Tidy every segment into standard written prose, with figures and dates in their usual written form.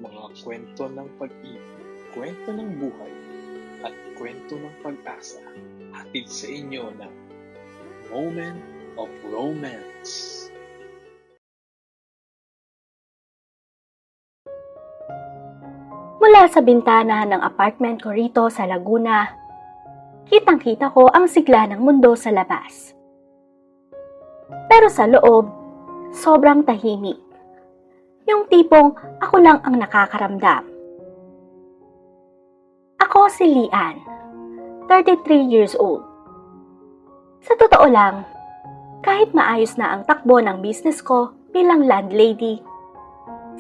mga kwento ng pag-ibig, kwento ng buhay, at kwento ng pag-asa. Hatid sa inyo ng Moment of Romance. Mula sa bintana ng apartment ko rito sa Laguna, kitang-kita ko ang sigla ng mundo sa labas. Pero sa loob, sobrang tahimik. Yung tipong ako lang ang nakakaramdam. Ako si Lian, 33 years old. Sa totoo lang, kahit maayos na ang takbo ng business ko bilang landlady,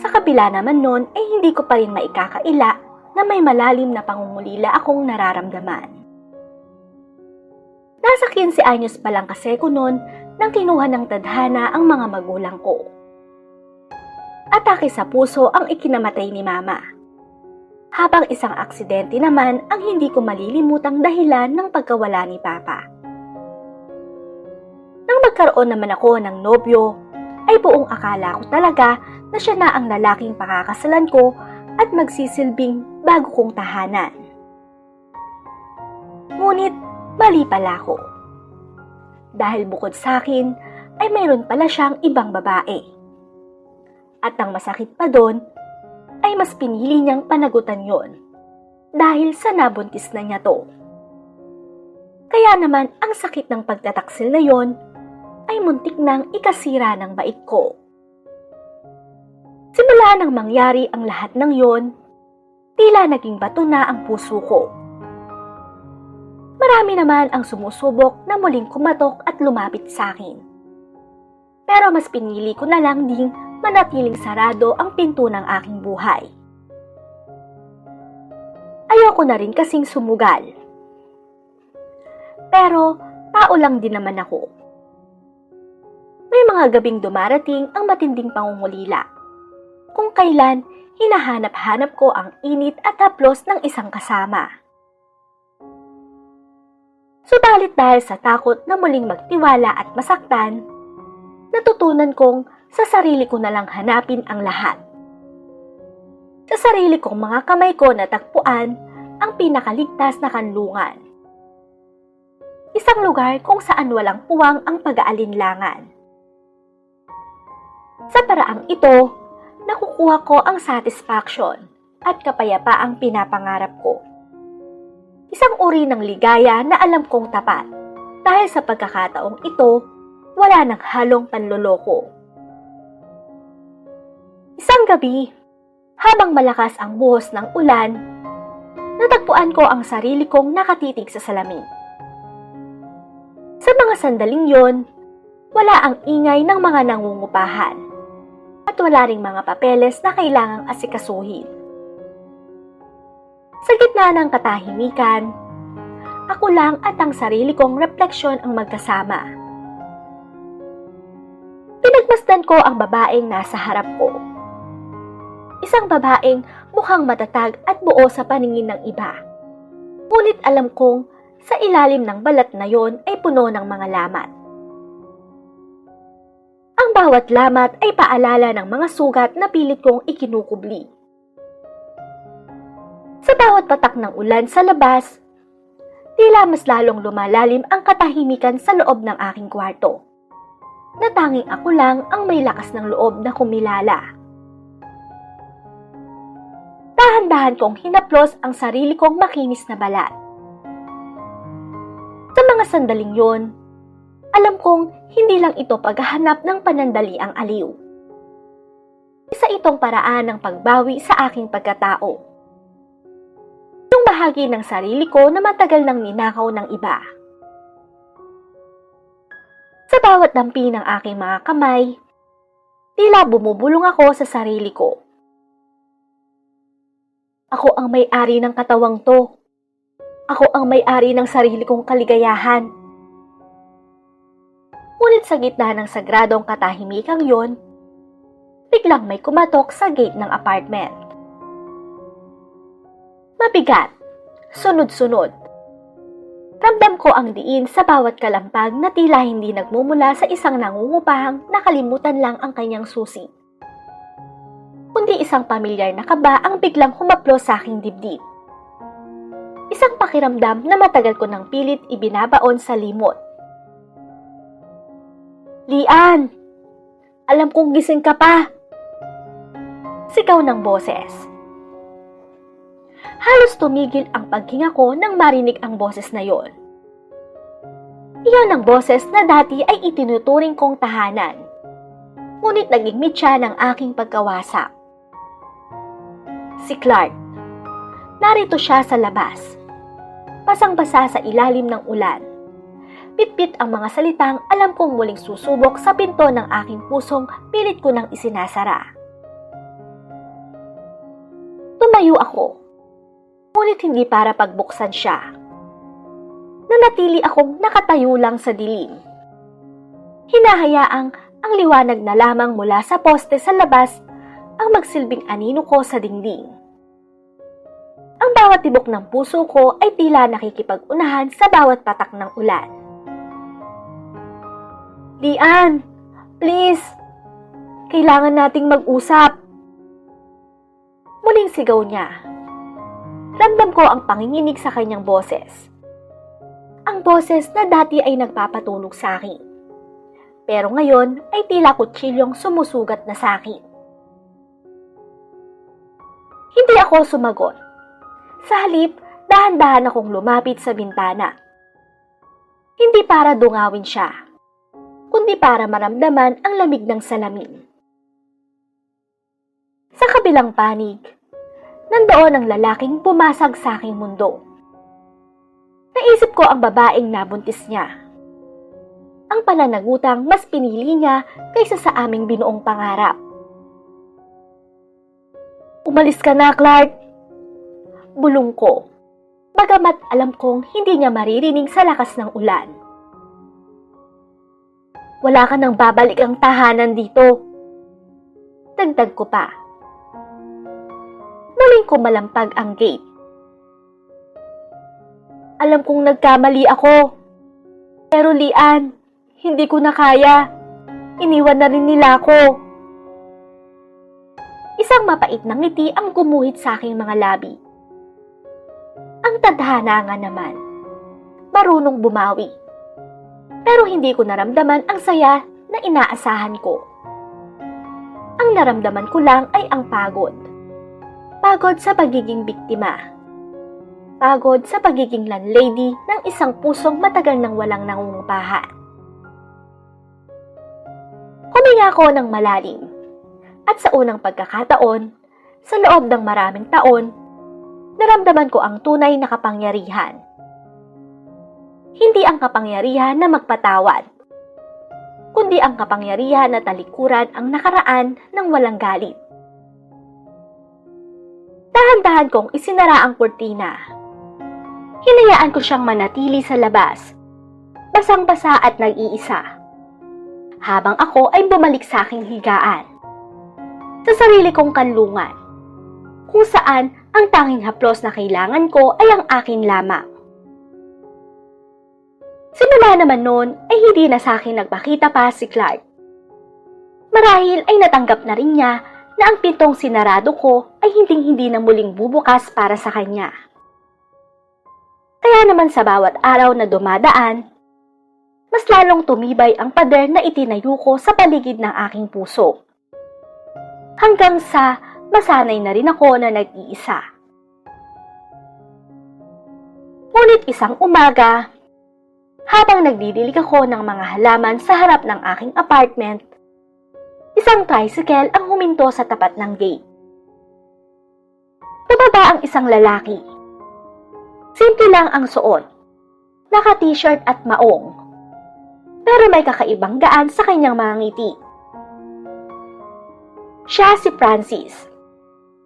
sa kabila naman nun ay hindi ko pa rin maikakaila na may malalim na pangungulila akong nararamdaman. Nasa 15 anyos pa lang kasi ko nun nang kinuha ng tadhana ang mga magulang ko. Atake sa puso ang ikinamatay ni Mama. Habang isang aksidente naman ang hindi ko malilimutang dahilan ng pagkawala ni Papa. Nang magkaroon naman ako ng nobyo, ay buong akala ko talaga na siya na ang lalaking pakakasalan ko at magsisilbing bago kong tahanan. Ngunit mali pala ko. Dahil bukod sa akin ay mayroon pala siyang ibang babae. At ang masakit pa doon ay mas pinili niyang panagutan yon dahil sa nabuntis na niya to. Kaya naman ang sakit ng pagtataksil na yon ay muntik nang ikasira ng bait ko. Simula nang mangyari ang lahat ng yon, tila naging bato na ang puso ko. Marami naman ang sumusubok na muling kumatok at lumapit sa akin. Pero mas pinili ko na lang ding manatiling sarado ang pinto ng aking buhay. Ayoko na rin kasing sumugal. Pero tao lang din naman ako. May mga gabing dumarating ang matinding pangungulila. Kung kailan, hinahanap-hanap ko ang init at haplos ng isang kasama. Subalit dahil sa takot na muling magtiwala at masaktan, natutunan kong sa sarili ko na lang hanapin ang lahat. Sa sarili kong mga kamay ko natagpuan ang pinakaligtas na kanlungan. Isang lugar kung saan walang puwang ang pag-aalinlangan. Sa paraang ito, nakukuha ko ang satisfaction at kapayapaang pinapangarap ko. Isang uri ng ligaya na alam kong tapat dahil sa pagkakataong ito, wala nang halong panloloko. Isang gabi, habang malakas ang buhos ng ulan, natagpuan ko ang sarili kong nakatitig sa salamin. Sa mga sandaling yon, wala ang ingay ng mga nangungupahan at wala ring mga papeles na kailangang asikasuhin. Sa gitna ng katahimikan, ako lang at ang sarili kong refleksyon ang magkasama. Pinagmasdan ko ang babaeng nasa harap ko. Isang babaeng mukhang matatag at buo sa paningin ng iba. Ngunit alam kong sa ilalim ng balat na yon ay puno ng mga lamat. Ang bawat lamat ay paalala ng mga sugat na pilit kong ikinukubli. Sa bawat patak ng ulan sa labas, tila mas lalong lumalalim ang katahimikan sa loob ng aking kwarto. Na tanging ako lang ang may lakas ng loob na kumilala. Dahan-dahan kong hinaplos ang sarili kong makinis na balat. Sa mga sandaling yon, alam kong hindi lang ito paghahanap ng panandaliang aliw. Isa itong paraan ng pagbawi sa aking pagkatao. Yung bahagi ng sarili ko na matagal nang ninakaw ng iba. Sa bawat dampi ng aking mga kamay, tila bumubulong ako sa sarili ko. Ako ang may-ari ng katawang to. Ako ang may-ari ng sarili kong kaligayahan. Ngunit sa gitna ng sagradong katahimikang yon, biglang may kumatok sa gate ng apartment. Mabigat, sunod-sunod. Ramdam ko ang diin sa bawat kalampag na tila hindi nagmumula sa isang nangungupahang nakalimutan lang ang kanyang susi. Kundi kundi isang pamilyar na kaba ang biglang humaplos sa aking dibdib. Isang pakiramdam na matagal ko ng pilit ibinabaon sa limot. "Lian! Alam kong gising ka pa!" Sigaw ng boses. Halos tumigil ang paghinga ko nang marinig ang boses na yon. Iyon ang boses na dati ay itinuturing kong tahanan, ngunit naging mitya ng aking pagkawasak. Si Clark. Narito siya sa labas. Basang-basa sa ilalim ng ulan. Pitpit ang mga salitang alam kong muling susubok sa pinto ng aking pusong pilit ko nang isinasara. Tumayo ako, ngunit hindi para pagbuksan siya. Nanatili akong nakatayo lang sa dilim. Hinahayaang ang liwanag na lamang mula sa poste sa labas ang magsilbing anino ko sa dingding. Ang bawat tibok ng puso ko ay tila nakikipag-unahan sa bawat patak ng ulan. "Lian, please! Kailangan nating mag-usap!" Muling sigaw niya. Ramdam ko ang panginginig sa kanyang boses. Ang boses na dati ay nagpapatulog sa akin. Pero ngayon ay tila kutsilyong sumusugat na sa akin. Hindi ako sumagot. Sa halip, dahan-dahan akong lumapit sa bintana. Hindi para dungawin siya, kundi para maramdaman ang lamig ng salamin. Sa kabilang panig, nandoon ang lalaking pumasag sa aking mundo. Naisip ko ang babaeng nabuntis niya. Ang pananagutang mas pinili niya kaysa sa aming binuong pangarap. "Umalis ka na, Clark!" Bulong ko, bagamat alam kong hindi niya maririnig sa lakas ng ulan. "Wala ka nang babalik ang tahanan dito." Dagdag ko pa. Muling ko malampag ang gate. "Alam kong nagkamali ako. Pero Lian, hindi ko na kaya. Iniwan na rin nila ako." Isang mapait na ngiti ang gumuhit sa aking mga labi. Ang tadhana nga naman. Marunong bumawi. Pero hindi ko naramdaman ang saya na inaasahan ko. Ang naramdaman ko lang ay ang pagod. Pagod sa pagiging biktima. Pagod sa pagiging landlady ng isang pusong matagal nang walang nangungupahan. Huminga ko ng malalim. At sa unang pagkakataon, sa loob ng maraming taon, naramdaman ko ang tunay na kapangyarihan. Hindi ang kapangyarihan na magpatawad, kundi ang kapangyarihan na talikuran ang nakaraan ng walang galit. Dahan-dahan kong isinara ang kurtina. Hinayaan ko siyang manatili sa labas, basang-basa at nag-iisa, habang ako ay bumalik sa aking higaan, sa sarili kong kanlungan, kung saan ang tanging haplos na kailangan ko ay ang akin lamang. Simula naman noon ay hindi na sa akin nagpakita pa si Clark. Marahil ay natanggap na rin niya na ang pintong sinarado ko ay hinding-hindi na muling bubukas para sa kanya. Kaya naman sa bawat araw na dumadaan, mas lalong tumibay ang pader na itinayo ko sa paligid ng aking puso. Hanggang sa masanay na rin ako na nag-iisa. Ngunit isang umaga, habang nagdidilig ako ng mga halaman sa harap ng aking apartment, isang tricycle ang huminto sa tapat ng gate. Tumaba ang isang lalaki. Simple lang ang suot, naka-t-shirt at maong, pero may kakaibang gaan sa kanyang mga ngiti. Siya si Francis,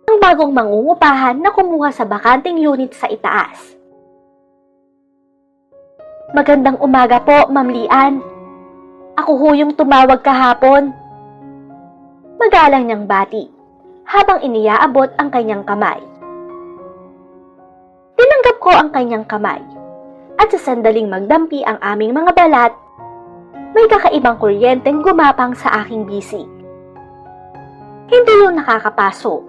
ang bagong mangungupahan na kumuha sa bakanting unit sa itaas. "Magandang umaga po, Ma'am Lian. Ako ho yung tumawag kahapon." Magalang niyang bati, habang iniaabot ang kanyang kamay. Tinanggap ko ang kanyang kamay, at sa sandaling magdampi ang aming mga balat, may kakaibang kuryenteng gumapang sa aking bisig. Hindi yung nakakapaso,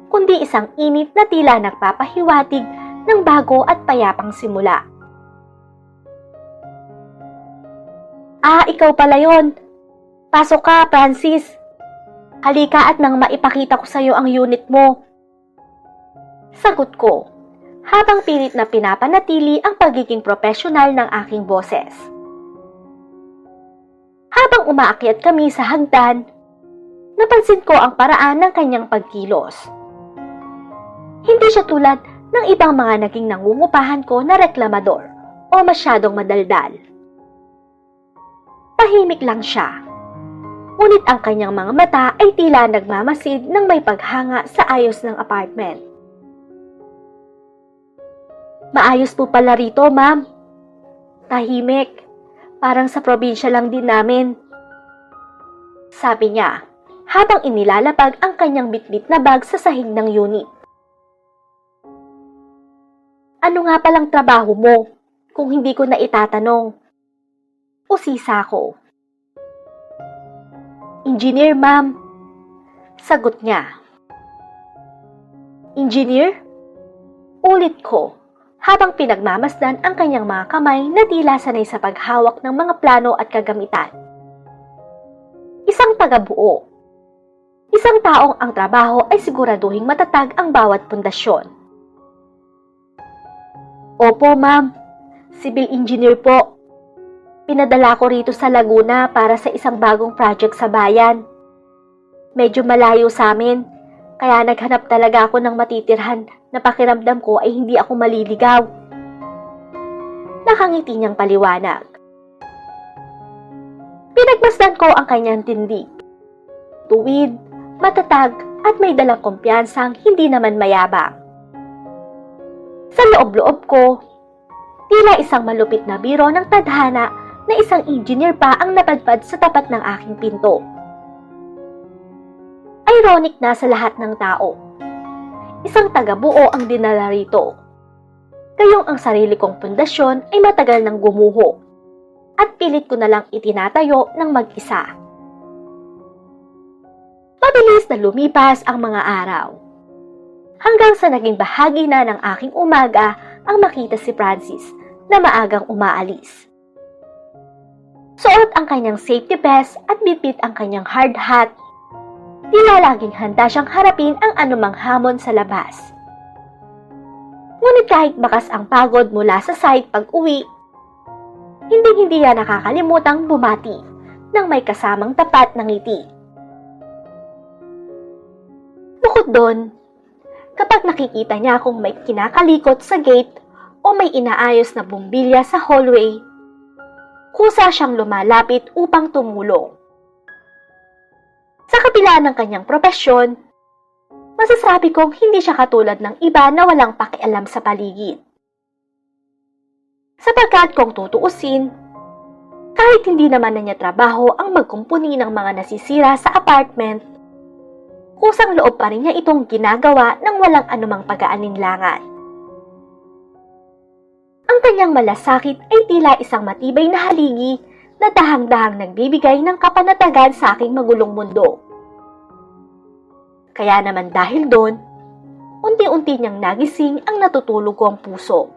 kundi isang init na tila nagpapahiwatig ng bago at payapang simula. Ah, ikaw pala yon. Pasok ka, Francis. Halika at nang maipakita ko sa iyo ang unit mo. Sagot ko, habang pilit na pinapanatili ang pagiging profesional ng aking boses. Habang umaakyat kami sa hagdan, napansin ko ang paraan ng kanyang pagkilos. Hindi siya tulad ng ibang mga naging nangungupahan ko na reklamador o masyadong madaldal. Tahimik lang siya, ngunit ang kanyang mga mata ay tila nagmamasid ng may paghanga sa ayos ng apartment. Maayos po pala rito, ma'am. Tahimik, parang sa probinsya lang din namin. Sabi niya, habang inilalapag ang kanyang bitbit na bag sa sahig ng unit. Ano nga palang trabaho mo, kung hindi ko na itatanong? Usisa ko. Engineer, ma'am. Sagot niya. Engineer? Ulit ko, habang pinagmamasdan ang kanyang mga kamay na tila sanay sa paghawak ng mga plano at kagamitan. Isang tagabuo. Isang taong ang trabaho ay siguraduhing matatag ang bawat pundasyon. Opo, ma'am. Civil engineer po. Pinadala ko rito sa Laguna para sa isang bagong project sa bayan. Medyo malayo sa amin, kaya naghanap talaga ako ng matitirhan na pakiramdam ko ay hindi ako maliligaw. Nakangiti niyang paliwanag. Pinagmasdan ko ang kanyang tindig. Tuwid, matatag at may dalang kumpiyansang hindi naman mayabang. Sa loob-loob ko, tila isang malupit na biro ng tadhana na isang engineer pa ang napadpad sa tapat ng aking pinto. Ironic na sa lahat ng tao. Isang tagabuo ang dinala rito. Gayong ang sarili kong pundasyon ay matagal nang gumuho at pilit ko na lang itinatayo ng mag-isa. Mabilis na lumipas ang mga araw. Hanggang sa naging bahagi na ng aking umaga ang makita si Francis na maagang umaalis. Suot ang kanyang safety vest at bitbit ang kanyang hard hat. Tila laging handa siyang harapin ang anumang hamon sa labas. Ngunit kahit bakas ang pagod mula sa site pag-uwi, hindi niya nakakalimutang bumati ng may kasamang tapat na ngiti. Bukod doon, kapag nakikita niya akong may kinakalikot sa gate o may inaayos na bumbilya sa hallway, kusa siyang lumalapit upang tumulong. Sa kabila ng kanyang propesyon, masasabi kong hindi siya katulad ng iba na walang pakialam sa paligid. Sapagkat kung tutuusin, kahit hindi naman na niya trabaho ang magkumpuni ng mga nasisira sa apartment, kusang loob pa rin niya itong ginagawa ng walang anumang pag-aalinlangan. Ang kanyang malasakit ay tila isang matibay na haligi na dahang-dahang nagbibigay ng kapanatagan sa aking magulong mundo. Kaya naman dahil doon, unti-unti niyang nagising ang natutulog kong puso.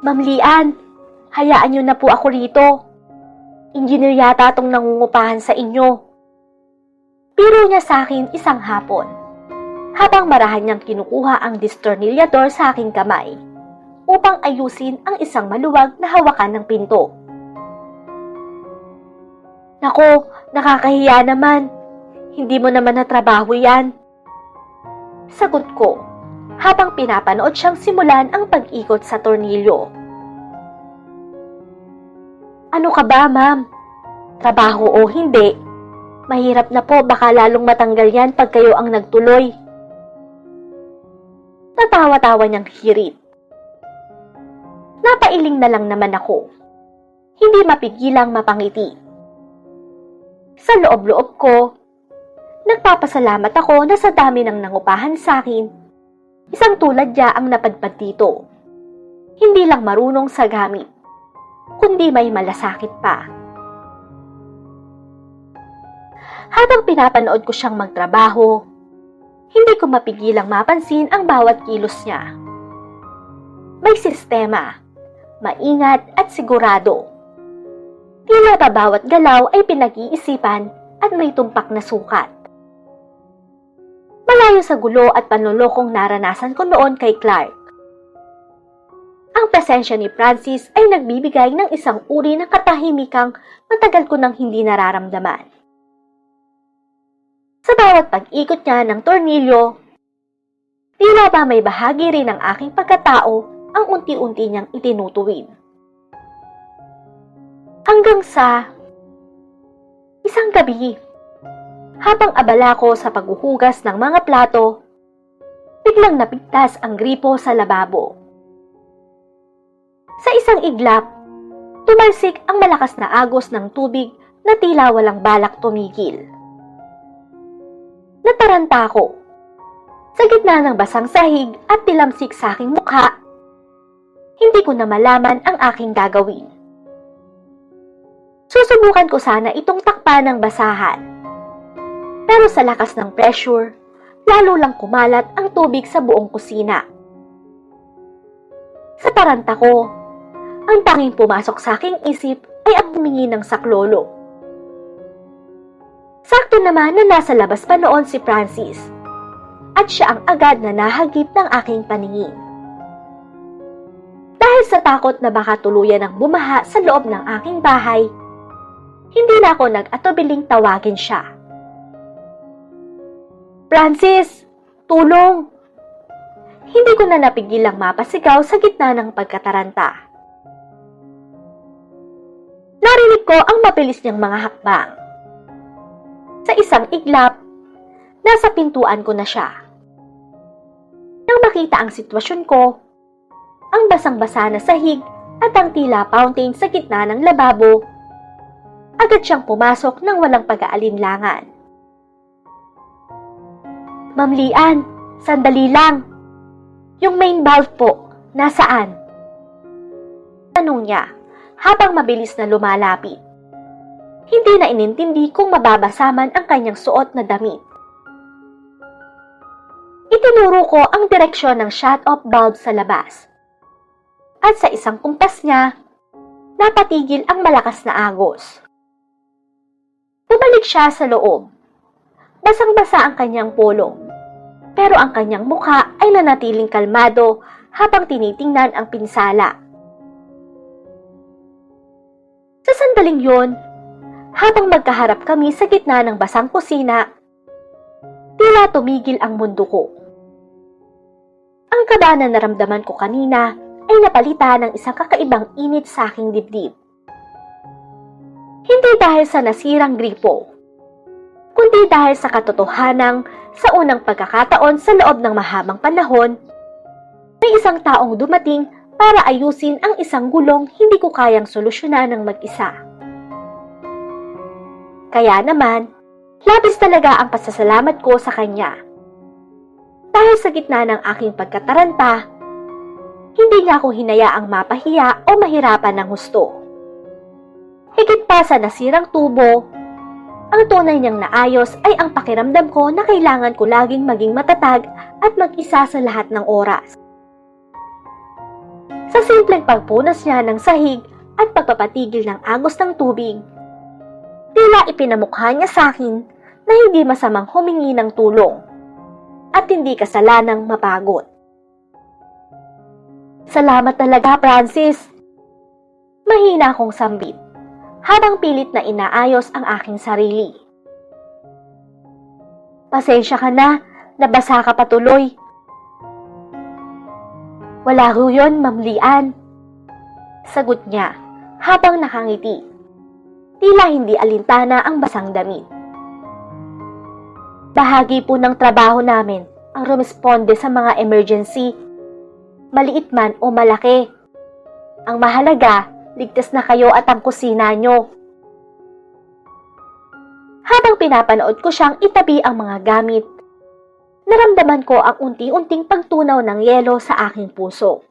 Ma'am Lian, hayaan niyo na po ako rito. Engineer yata itong nangungupahan sa inyo. Biro niya sa akin isang hapon, habang marahan niyang kinukuha ang distornilyador sa aking kamay upang ayusin ang isang maluwag na hawakan ng pinto. Nako, nakakahiya naman. Hindi mo naman na trabaho yan. Sagot ko, habang pinapanood siyang simulan ang pag-ikot sa tornilyo. Ano ka ba, ma'am? Trabaho o hindi? Mahirap na po, baka lalong matanggal yan pag kayo ang nagtuloy. Natawa-tawa niyang hirit. Napailing na lang naman ako. Hindi mapigilang mapangiti. Sa loob-loob ko, nagpapasalamat ako na sa dami ng nangupahan sa akin, isang tulad niya ang napadpad dito. Hindi lang marunong sa gamit, kundi may malasakit pa. Habang pinapanood ko siyang magtrabaho, hindi ko mapigilang mapansin ang bawat kilos niya. May sistema, maingat at sigurado. Tila ba bawat galaw ay pinag-iisipan at may tumpak na sukat. Malayo sa gulo at panlolokong naranasan ko noon kay Clark. Ang presensya ni Francis ay nagbibigay ng isang uri ng katahimikang matagal ko nang hindi nararamdaman. Sa bawat pag-ikot niya ng tornilyo, tila ba may bahagi rin ng aking pagkatao ang unti-unti niyang itinutuwid. Hanggang sa isang gabi, habang abala ko sa paghuhugas ng mga plato, biglang napigtas ang gripo sa lababo. Sa isang iglap, tumalsik ang malakas na agos ng tubig na tila walang balak tumigil. Nataranta ko. Sa gitna ng basang sahig at tilamsik sa aking mukha, hindi ko na malaman ang aking gagawin. Susubukan ko sana itong takpan ng basahan. Pero sa lakas ng pressure, lalo lang kumalat ang tubig sa buong kusina. Sa taranta ko, ang tanging pumasok sa aking isip ay ang humingi ng saklolo. Sakto naman na nasa labas pa noon si Francis, at siya ang agad na nahagip ng aking paningin. Dahil sa takot na baka tuluyan ng bumaha sa loob ng aking bahay, hindi na ako nag-atubiling tawagin siya. Francis, tulong! Hindi ko na napigilang mapasigaw sa gitna ng pagkataranta. Narinig ko ang mabilis niyang mga hakbang. Sa isang iglap, nasa pintuan ko na siya. Nang makita ang sitwasyon ko, ang basang-basa na sahig at ang tila fountain sa gitna ng lababo, agad siyang pumasok ng walang pag-aalinlangan. Ma'am Lian, sandali lang. Yung main valve po, nasaan? Tanong niya habang mabilis na lumalapit. Hindi na inintindi kung mababasa man ang kanyang suot na damit. Itinuro ko ang direksyon ng shut-off valve sa labas. At sa isang kumpas niya, napatigil ang malakas na agos. Bumalik siya sa loob. Basang-basa ang kanyang polo, pero ang kanyang mukha ay nanatiling kalmado habang tinitingnan ang pinsala. Sa sandaling yon, habang magkaharap kami sa gitna ng basang kusina, tila tumigil ang mundo ko. Ang kaba na naramdaman ko kanina ay napalitan ng isang kakaibang init sa aking dibdib. Hindi dahil sa nasirang gripo, kundi dahil sa katotohanang sa unang pagkakataon sa loob ng mahabang panahon, may isang taong dumating para ayusin ang isang gulong hindi ko kayang solusyonan ng mag-isa. Kaya naman, labis talaga ang pasasalamat ko sa kanya. Dahil sa gitna ng aking pagkataranta, hindi niya ako hinayaang mapahiya o mahirapan ng husto. Higit pa sa nasirang tubo, ang tunay niyang naayos ay ang pakiramdam ko na kailangan ko laging maging matatag at mag-isa sa lahat ng oras. Sa simpleng pagpunas niya ng sahig at pagpapatigil ng agos ng tubig, tila ipinamukha niya sa akin na hindi masamang humingi ng tulong at hindi kasalanang mapagod. Salamat talaga, Francis. Mahina akong sambit habang pilit na inaayos ang aking sarili. Pasensya ka na, nabasa ka patuloy. Wala ho yun, Ma'am Lian. Sagot niya habang nakangiti. Tila hindi alintana ang basang damit. Bahagi po ng trabaho namin ang rumesponde sa mga emergency, maliit man o malaki. Ang mahalaga, ligtas na kayo at ang kusina nyo. Habang pinapanood ko siyang itabi ang mga gamit, naramdaman ko ang unti-unting pagtunaw ng yelo sa aking puso.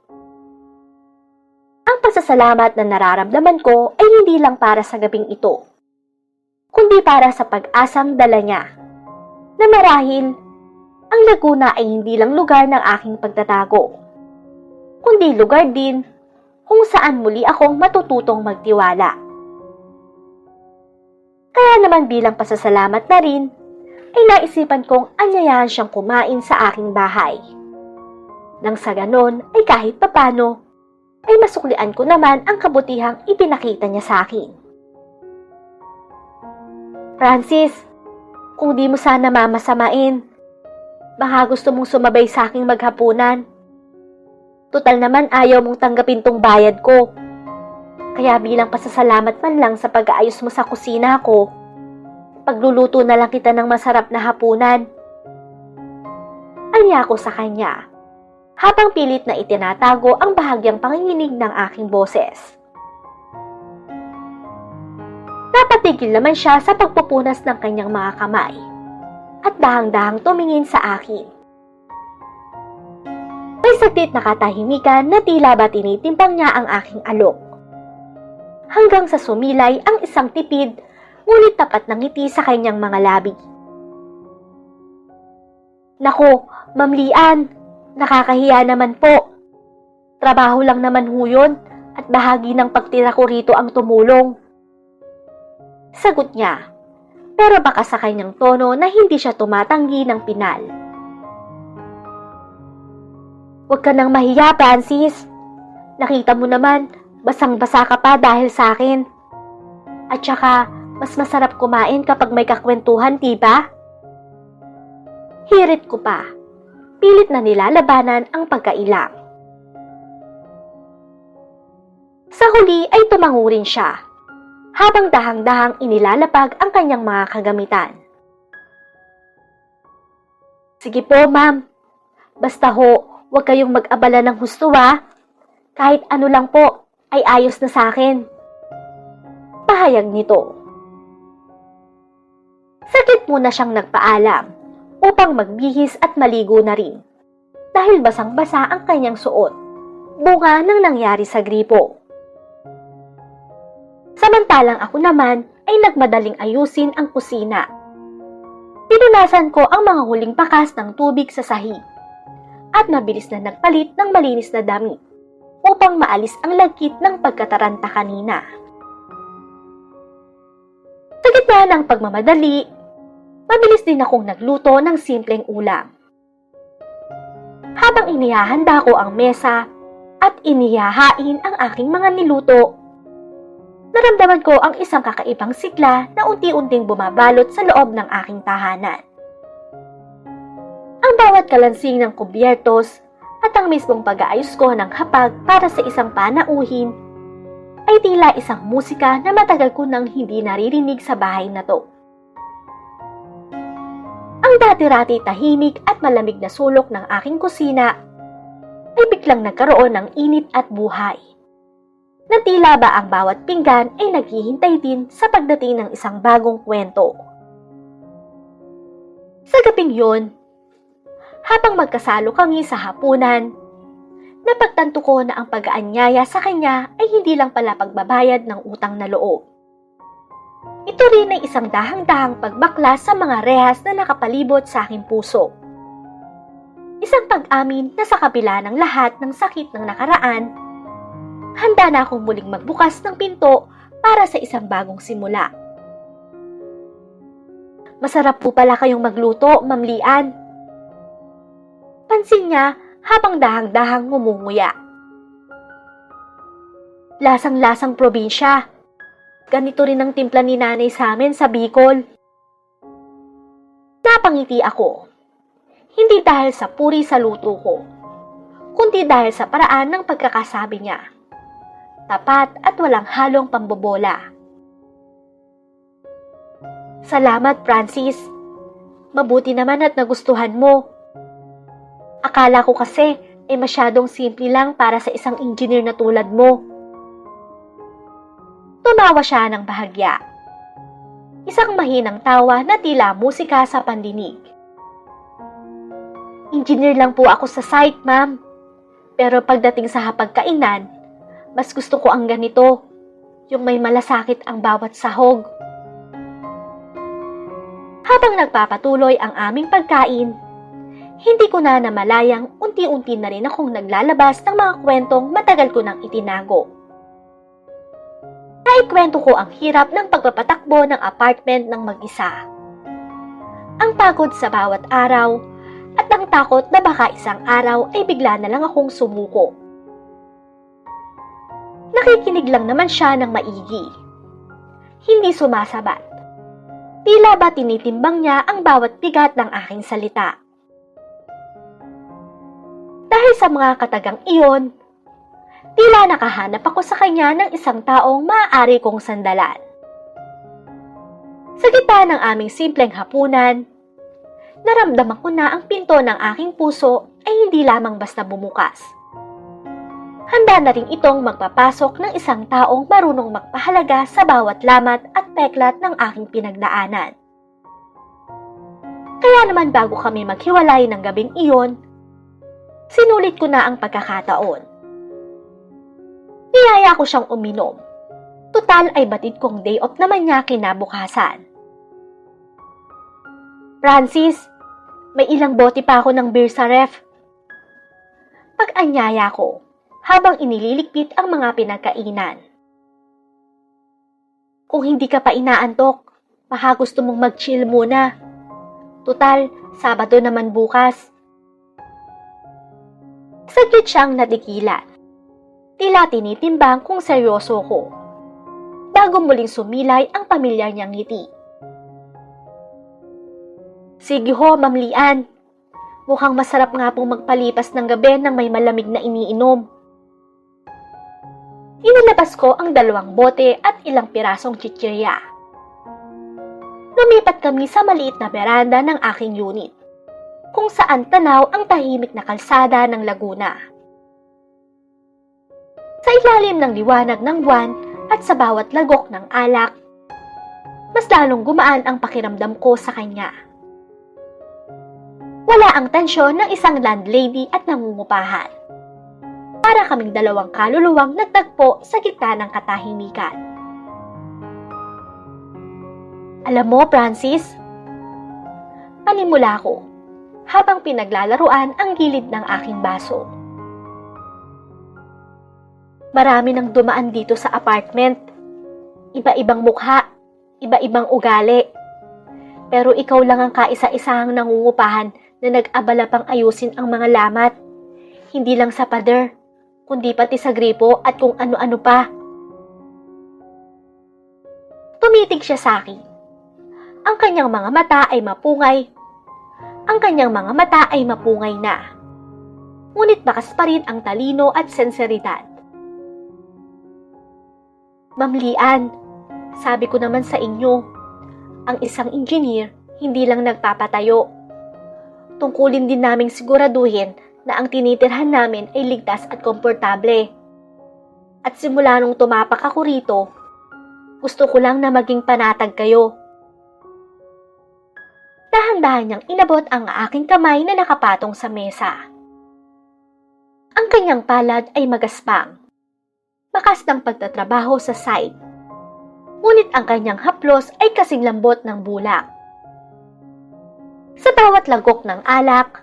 Ang pasasalamat na nararamdaman ko ay hindi lang para sa gabing ito, kundi para sa pag-asang dala niya, na marahil ang Laguna ay hindi lang lugar ng aking pagtatago, kundi lugar din kung saan muli akong matututong magtiwala. Kaya naman bilang pasasalamat na rin, ay naisipan kong anyayahan siyang kumain sa aking bahay. Nang sa ganon ay kahit papano, ay masuklian ko naman ang kabutihang ipinakita niya sa akin. Francis, kung di mo sana mamasamain, baka gusto mong sumabay sa aking maghapunan. Tutal naman ayaw mong tanggapin tong bayad ko. Kaya bilang pasasalamat man lang sa pag-aayos mo sa kusina ko, pagluluto na lang kita ng masarap na hapunan. Anya ko sa kanya, habang pilit na itinatago ang bahagyang panginginig ng aking boses. Napatigil naman siya sa pagpupunas ng kanyang mga kamay at dahang-dahang tumingin sa akin. May saglit na katahimikan na tila ba tinitimpang niya ang aking alok. Hanggang sa sumilay ang isang tipid, ngunit tapat ng ngiti sa kanyang mga labi. Nako, Ma'am Lian, nakakahiya naman po. Trabaho lang naman ho yun at bahagi ng pagtira ko rito ang tumulong. Sagot niya, pero baka sa kanyang tono na hindi siya tumatanggi ng pinal. Huwag ka nang mahiya, Francis. Nakita mo naman, basang-basa ka pa dahil sa akin. At saka, mas masarap kumain kapag may kakwentuhan, diba? Hirit ko pa. Pilit na nilalabanan ang pagkailang. Sa huli ay tumango rin siya, habang dahang-dahang inilalapag ang kanyang mga kagamitan. Sige po, ma'am. Basta ho, huwag kayong mag-abala ng husto, ha? Kahit ano lang po, ay ayos na sa akin. Pahayag nito. Saglit muna siyang nagpaalam upang magbihis at maligo na rin dahil basang-basa ang kanyang suot, bunga ng nangyari sa gripo. Samantalang ako naman ay nagmadaling ayusin ang kusina. Pinunasan ko ang mga huling bakas ng tubig sa sahig at mabilis na nagpalit ng malinis na damit upang maalis ang lagkit ng pagkataranta kanina. Sa gitna ng pagmamadali, mabilis din akong nagluto ng simpleng ulam. Habang inihahanda ko ang mesa at inihahain ang aking mga niluto, naramdaman ko ang isang kakaibang sigla na unti-unting bumabalot sa loob ng aking tahanan. Ang bawat kalansing ng kubyertos at ang mismong pag-aayos ko ng hapag para sa isang panauhin ay tila isang musika na matagal ko nang hindi naririnig sa bahay na to. Ang dati-rati tahimik at malamig na sulok ng aking kusina ay biglang nagkaroon ng init at buhay, na tila ba ang bawat pinggan ay naghihintay din sa pagdating ng isang bagong kwento. Sa gabing yun, habang magkasalo kami sa hapunan, napagtanto ko na ang pag-aanyaya sa kanya ay hindi lang pala pagbabayad ng utang na loob. Ito rin ay isang dahang-dahang pagbaklas sa mga rehas na nakapalibot sa aking puso. Isang pag-amin na sa kabila ng lahat ng sakit ng nakaraan, handa na akong muling magbukas ng pinto para sa isang bagong simula. Masarap po pala kayong magluto, Ma'am Lian. Pansin niya habang dahang-dahang ngumunguya. Lasang-lasang probinsya. Ganito rin ang timpla ni nanay sa amin sa Bicol. Napangiti ako. Hindi dahil sa puri sa luto ko, kundi dahil sa paraan ng pagkakasabi niya. Tapat at walang halong pambobola. Salamat, Francis. Mabuti naman at nagustuhan mo. Akala ko kasi ay masyadong simple lang para sa isang engineer na tulad mo. Tumawa siya ng bahagya. Isang mahinang tawa na tila musika sa pandinig. Engineer lang po ako sa site, ma'am. Pero pagdating sa hapagkainan, mas gusto ko ang ganito, yung may malasakit ang bawat sahog. Habang nagpapatuloy ang aming pagkain, hindi ko na namalayang unti-unti na rin akong naglalabas ng mga kwentong matagal ko nang itinago. Naikwento ko ang hirap ng pagpapatakbo ng apartment ng mag-isa. Ang pagod sa bawat araw at ang takot na baka isang araw ay bigla na lang akong sumuko. Nakikinig lang naman siya ng maigi. Hindi sumasabat. Tila ba tinitimbang niya ang bawat bigat ng aking salita. Dahil sa mga katagang iyon, tila nakahanap ako sa kanya ng isang taong maaari kong sandalan. Sa gitna ng aming simpleng hapunan, naramdaman ko na ang pinto ng aking puso ay hindi lamang basta bumukas. Handa na rin itong magpapasok ng isang taong marunong magpahalaga sa bawat lamat at peklat ng aking pinagdaanan. Kaya naman bago kami maghiwalay ng gabing iyon, sinulit ko na ang pagkakataon. Niyaya ko siyang uminom. Tutal ay batid kong day off naman niya kinabukasan. Francis, may ilang bote pa ako ng beer sa ref. Pag-anyaya ko, habang inililikpit ang mga pinagkainan. Kung hindi ka pa inaantok, baka gusto mong mag-chill muna. Tutal, Sabado naman bukas. Saglit siyang natikilan. Tila tinitimbang kung seryoso ko. Bago muling sumilay ang pamilyar niyang ngiti. Sige ho, Ma'am Lian. Mukhang masarap nga pong magpalipas ng gabi nang may malamig na iniinom. Inilabas ko ang 2 bote at ilang pirasong chichirya. Lumipat kami sa maliit na beranda ng aking unit, kung saan tanaw ang tahimik na kalsada ng Laguna. Sa ilalim ng liwanag ng buwan at sa bawat lagok ng alak, mas lalong gumaan ang pakiramdam ko sa kanya. Wala ang tensyon ng isang landlady at nangungupahan. Para kaming 2 kaluluwang nagtagpo sa gitna ng katahimikan. Alam mo, Francis, panimula ko habang pinaglalaruan ang gilid ng aking baso. Marami nang dumaan dito sa apartment. Iba-ibang mukha, iba-ibang ugali. Pero ikaw lang ang kaisa-isahang nangungupahan na nag-abala pang ayusin ang mga lamat. Hindi lang sa pader, kundi pati sa gripo at kung ano-ano pa. Tumitig siya sa akin. Ang kanyang mga mata ay mapungay. Ang kanyang mga mata ay mapungay na. Ngunit bakas pa rin ang talino at senseridad. Ma'am Lian, sabi ko naman sa inyo, ang isang engineer hindi lang nagpapatayo. Tungkulin din naming siguraduhin na ang tinitirhan namin ay ligtas at komportable. At simula nung tumapak ako rito, gusto ko lang na maging panatag kayo. Dahan-dahan niyang inabot ang aking kamay na nakapatong sa mesa. Ang kanyang palad ay magaspang. Bakas ng pagtatrabaho sa site. Ngunit ang kanyang haplos ay kasing lambot ng bulak. Sa bawat lagok ng alak,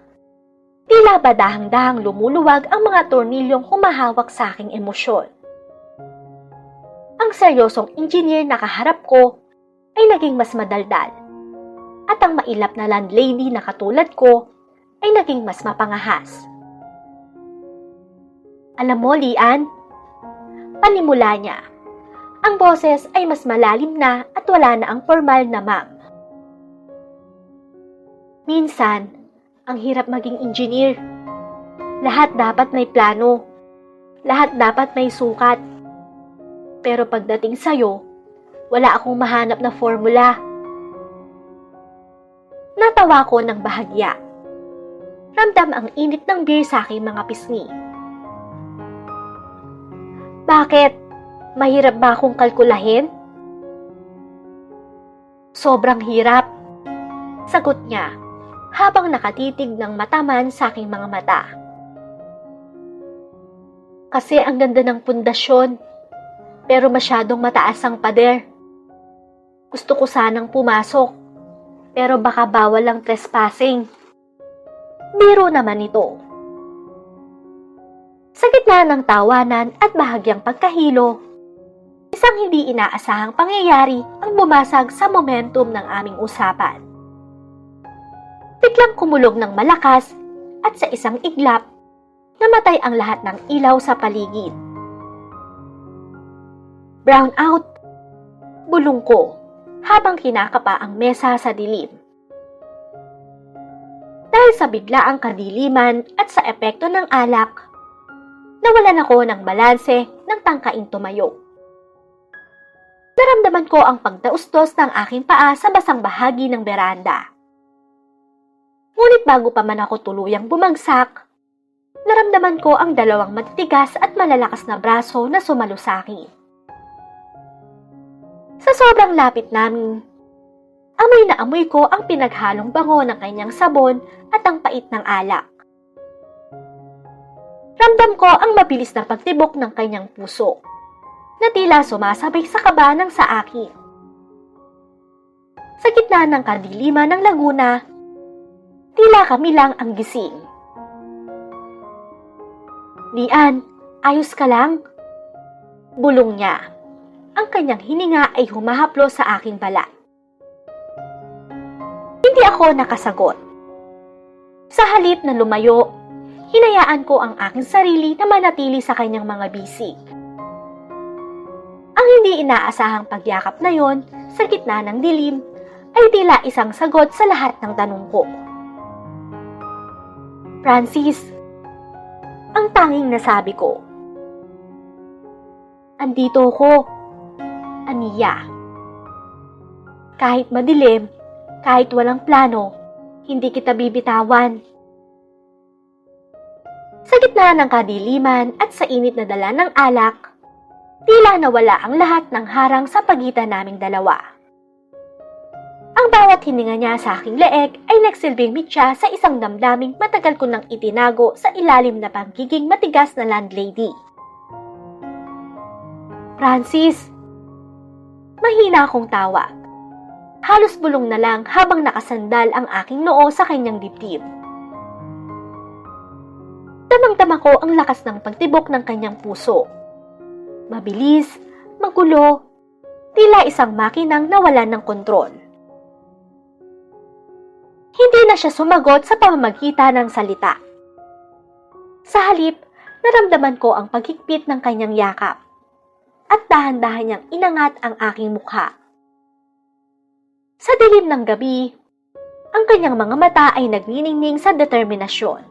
tila ba dahang-dahang lumuluwag ang mga tornilyong humahawak sa aking emosyon. Ang seryosong engineer na kaharap ko ay naging mas madaldal, at ang mailap na landlady na katulad ko ay naging mas mapangahas. Alam mo, Lian, panimula niya, ang boses ay mas malalim na at wala na ang formal na ma'am. Minsan, ang hirap maging engineer. Lahat dapat may plano. Lahat dapat may sukat. Pero pagdating sa'yo, wala akong mahanap na formula. Natawa ko ng bahagya. Ramdam ang init ng beer sa aking mga pisngi. Bakit? Mahirap ba akong kalkulahin? Sobrang hirap. Sagot niya habang nakatitig ng mataman sa aking mga mata. Kasi ang ganda ng pundasyon, pero masyadong mataas ang pader. Gusto ko sanang pumasok, pero baka bawal ang trespassing. Biro naman ito. Sa gitna ng tawanan at bahagyang pagkahilo, isang hindi inaasahang pangyayari ang bumasag sa momentum ng aming usapan. Biglang kumulog ng malakas at sa isang iglap, namatay ang lahat ng ilaw sa paligid. Brown out, bulong ko habang kinakapa ang mesa sa dilim. Dahil sa biglaang kadiliman at sa epekto ng alak, nawalan ako ng balanse ng tangkaing tumayo. Naramdaman ko ang pagdaustos ng aking paa sa basang bahagi ng beranda. Ngunit bago pa man ako tuluyang bumagsak, naramdaman ko ang dalawang matitigas at malalakas na braso na sumalo sa akin. Sa sobrang lapit namin, amoy na amoy ko ang pinaghalong bango ng kanyang sabon at ang pait ng alak. Ramdam ko ang mabilis na pagtibok ng kanyang puso, na tila sumasabay sa kaba ng sa akin. Sa gitna ng kadiliman ng Laguna, tila kami lang ang gising. Lian, ayos ka lang? Bulong niya. Ang kanyang hininga ay humahaplo sa aking balat. Hindi ako nakasagot. Sa halip na lumayo, hinayaan ko ang aking sarili na manatili sa kanyang mga bisig. Ang hindi inaasahang pagyakap na yon sa gitna ng dilim ay tila isang sagot sa lahat ng tanong ko. Francis, ang tanging nasabi ko. Andito ko, Aniya. Kahit madilim, kahit walang plano, hindi kita bibitawan. Sa gitna ng kadiliman at sa init na dala ng alak, tila nawala ang lahat ng harang sa pagitan naming dalawa. Ang bawat hininga niya sa aking leeg ay nagsilbing mitya sa isang damdaming matagal ko nang itinago sa ilalim na pagiging matigas na landlady. Francis, mahina akong tawag. Halos bulong na lang habang nakasandal ang aking noo sa kanyang dibdib. Damang-dama ko ang lakas ng pagtibok ng kanyang puso. Mabilis, magulo, tila isang makinang nawalan ng kontrol. Hindi na siya sumagot sa pamamagitan ng salita. Sa halip, naramdaman ko ang paghigpit ng kanyang yakap at dahan-dahan niyang inangat ang aking mukha. Sa dilim ng gabi, ang kanyang mga mata ay nagniningning sa determinasyon.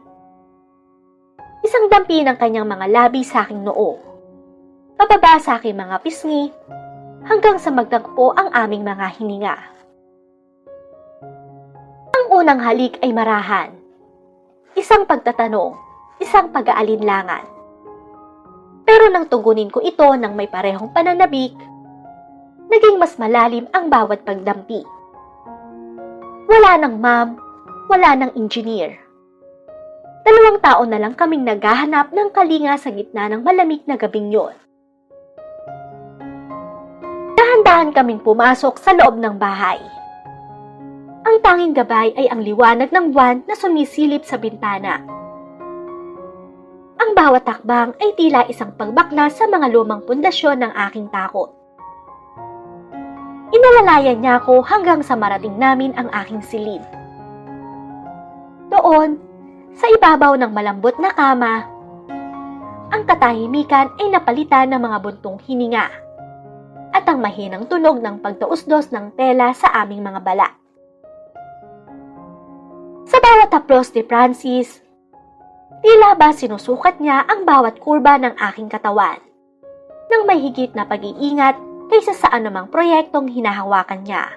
Isang dampi ng kanyang mga labi sa aking noo, pababa sa aking mga pisngi, hanggang sa magtagpo ang aming mga hininga. Ang unang halik ay marahan, isang pagtatanong, isang pag-aalinlangan. Pero nang tugunin ko ito ng may parehong pananabik, naging mas malalim ang bawat pagdampi. Wala nang ma'am, wala nang engineer. 2 taon na lang kaming naghahanap ng kalinga sa gitna ng malamig na gabing yon. Dahan-dahan kaming pumasok sa loob ng bahay. Ang tanging gabay ay ang liwanag ng buwan na sumisilip sa bintana. Ang bawat takbang ay tila isang pagbaklas sa mga lumang pundasyon ng aking takot. Inalalayan niya ako hanggang sa marating namin ang aking silid. Doon, sa ibabaw ng malambot na kama, ang katahimikan ay napalitan ng mga buntong hininga at ang mahinang tunog ng pagtausdos ng tela sa aming mga balat. Sa bawat haplos ni Francis, tila ba sinusukat niya ang bawat kurba ng aking katawan nang may higit na pag-iingat kaysa sa anumang proyektong hinahawakan niya.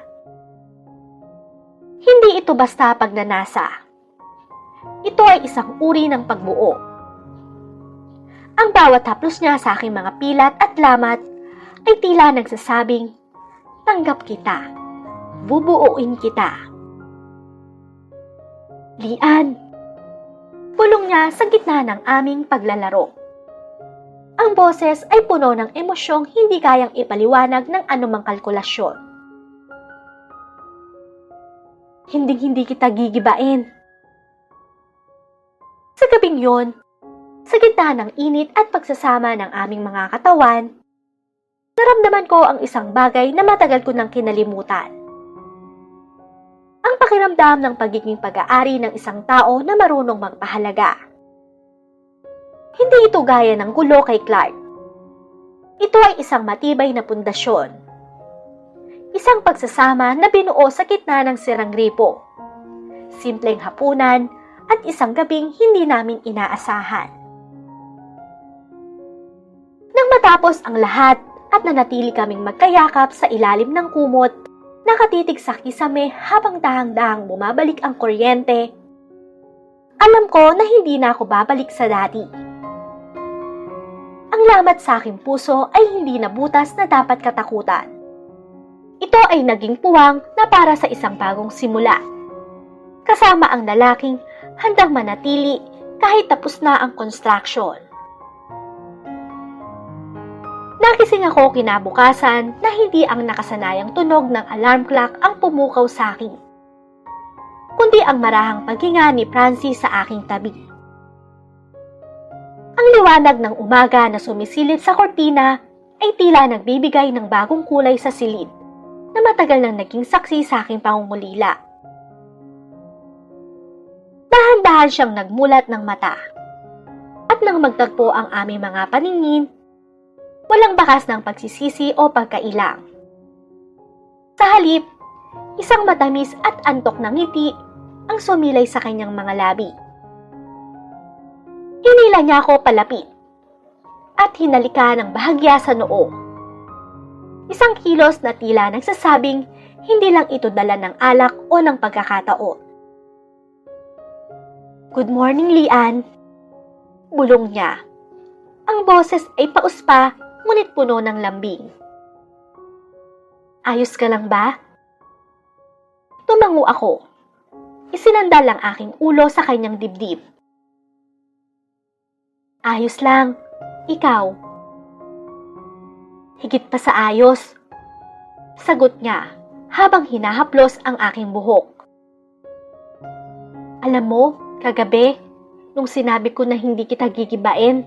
Hindi ito basta pagnanasa. Ito ay isang uri ng pagbuo. Ang bawat haplos niya sa aking mga pilat at lamat ay tila nagsasabing, tanggap kita, bubuuin kita. Lian, bulong niya sa gitna ng aming paglalaro. Ang boses ay puno ng emosyong hindi kayang ipaliwanag ng anumang kalkulasyon. Hinding-hindi kita gigibain. Sa gabing yon, sa gitna ng init at pagsasama ng aming mga katawan, naramdaman ko ang isang bagay na matagal ko nang kinalimutan. Ang pakiramdam ng pagiging pag-aari ng isang tao na marunong magpahalaga. Hindi ito gaya ng gulo kay Clark. Ito ay isang matibay na pundasyon. Isang pagsasama na binuo sa gitna ng sirang gripo. Simpleng hapunan at isang gabing hindi namin inaasahan. Nang matapos ang lahat at nanatili kaming magkayakap sa ilalim ng kumot, nakatitig sa kisame habang dahang-dahang bumabalik ang kuryente, alam ko na hindi na ako babalik sa dati. Ang lamat sa aking puso ay hindi na butas na dapat katakutan. Ito ay naging puwang na para sa isang bagong simula. Kasama ang lalaking handang manatili kahit tapos na ang construction. Nakising ako kinabukasan na hindi ang nakasanayang tunog ng alarm clock ang pumukaw sa akin, kundi ang marahang paghinga ni Francis sa aking tabi. Ang liwanag ng umaga na sumisilip sa kortina ay tila nagbibigay ng bagong kulay sa silid na matagal nang naging saksi sa aking pangungulila. Dahan-dahan siyang nagmulat ng mata. At nang magtagpo ang aming mga paningin, walang bakas ng pagsisisi o pagkailang. Sa halip, isang matamis at antok na ngiti ang sumilay sa kanyang mga labi. Hinila niya ako palapit at hinalika ng bahagya sa noo. Isang kilos na tila nagsasabing hindi lang ito dala ng alak o ng pagkakataon. "Good morning, Lian," bulong niya. Ang boses ay pauspa ngunit puno ng lambing. "Ayos ka lang ba?" Tumango ako. Isinandal ang aking ulo sa kanyang dibdib. "Ayos lang. Ikaw?" "Higit pa sa ayos," sagot niya habang hinahaplos ang aking buhok. "Alam mo, kagabi, nung sinabi ko na hindi kita gigibain,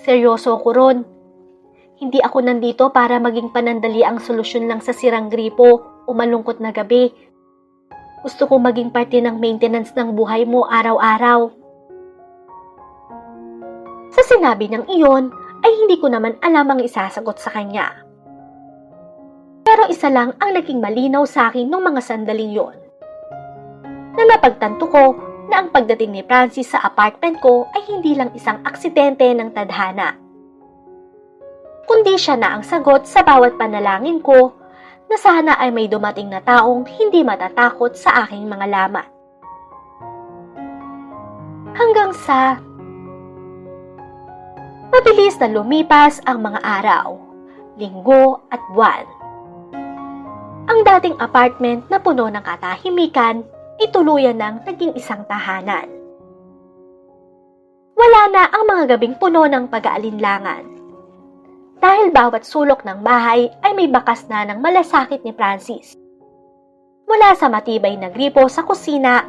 seryoso ko ron. Hindi ako nandito para maging panandali ang solusyon lang sa sirang gripo o malungkot na gabi. Gusto ko maging parte ng maintenance ng buhay mo araw-araw." Sa sinabi niyang iyon, ay hindi ko naman alam ang isasagot sa kanya. Pero isa lang ang naging malinaw sa akin nung mga sandaling yon. Na napagtanto ko na ang pagdating ni Francis sa apartment ko ay hindi lang isang aksidente ng tadhana, kundi siya na ang sagot sa bawat panalangin ko na sana ay may dumating na taong hindi matatakot sa aking mga lamat. Hanggang sa mabilis na lumipas ang mga araw, linggo at buwan. Ang dating apartment na puno ng katahimikan ay tuluyan ng naging isang tahanan. Wala na ang mga gabing puno ng pag-aalinlangan. Dahil bawat sulok ng bahay ay may bakas na ng malasakit ni Francis. Mula sa matibay na gripo sa kusina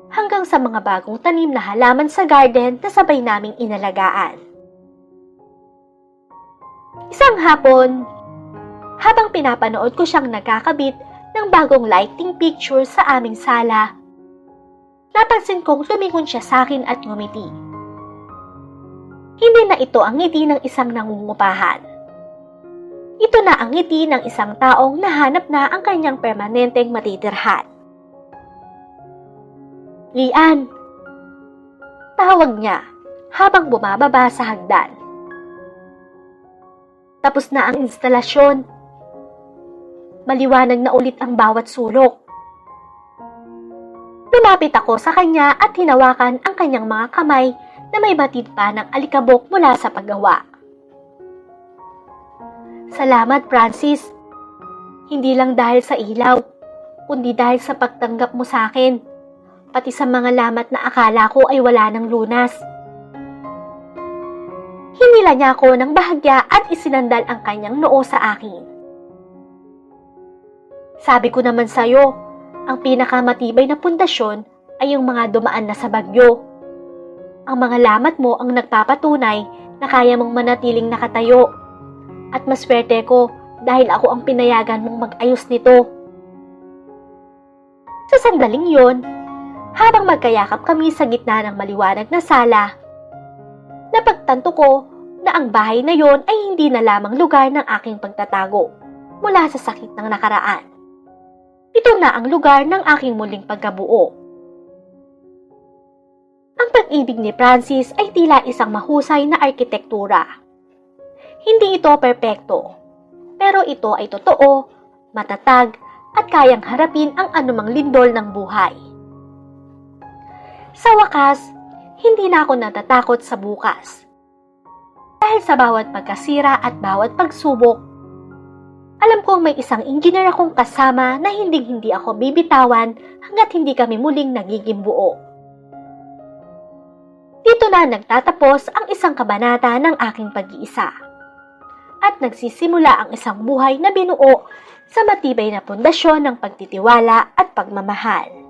hanggang sa mga bagong tanim na halaman sa garden na sabay naming inalagaan. Isang hapon, habang pinapanood ko siyang nagkakabit ng bagong lighting picture sa aming sala, napansin kong lumingon siya sa akin at ngumiti. Hindi na ito ang ngiti ng isang nangungupahan. Ito na ang ngiti ng isang taong nahanap na ang kanyang permanenteng matitirhan. "Lian," tawag niya habang bumababa sa hagdan. Tapos na ang instalasyon. Maliwanag na ulit ang bawat sulok. Lumapit ako sa kanya at hinawakan ang kanyang mga kamay na may batid pa ng alikabok mula sa paggawa. "Salamat, Francis. Hindi lang dahil sa ilaw, kundi dahil sa pagtanggap mo sa akin, pati sa mga lamat na akala ko ay wala ng lunas." Hinila niya ako ng bahagya at isinandal ang kanyang noo sa akin. "Sabi ko naman sa'yo, Ang pinakamatibay na pundasyon ay yung mga dumaan na sa bagyo. Ang mga lamat mo ang nagpapatunay na kaya mong manatiling nakatayo. At maswerte ko dahil ako ang pinayagan mong mag-ayos nito. Sa sandaling yon, habang magkayakap kami sa gitna ng maliwanag na sala, napagtanto ko na ang bahay na yon ay hindi na lamang lugar ng aking pagtatago mula sa sakit ng nakaraan. Ito na ang lugar ng aking muling pagkabuo. Ang pag-ibig ni Francis ay tila isang mahusay na arkitektura. Hindi ito perpekto, pero ito ay totoo, matatag, at kayang harapin ang anumang lindol ng buhay. Sa wakas, hindi na ako natatakot sa bukas. Dahil sa bawat pagkasira at bawat pagsubok, alam kong may isang engineer akong kasama na hindi ako bibitawan hanggat hindi kami muling nagiging buo. Dito na nagtatapos ang isang kabanata ng aking pag-iisa. At nagsisimula ang isang buhay na binuo sa matibay na pundasyon ng pagtitiwala at pagmamahal.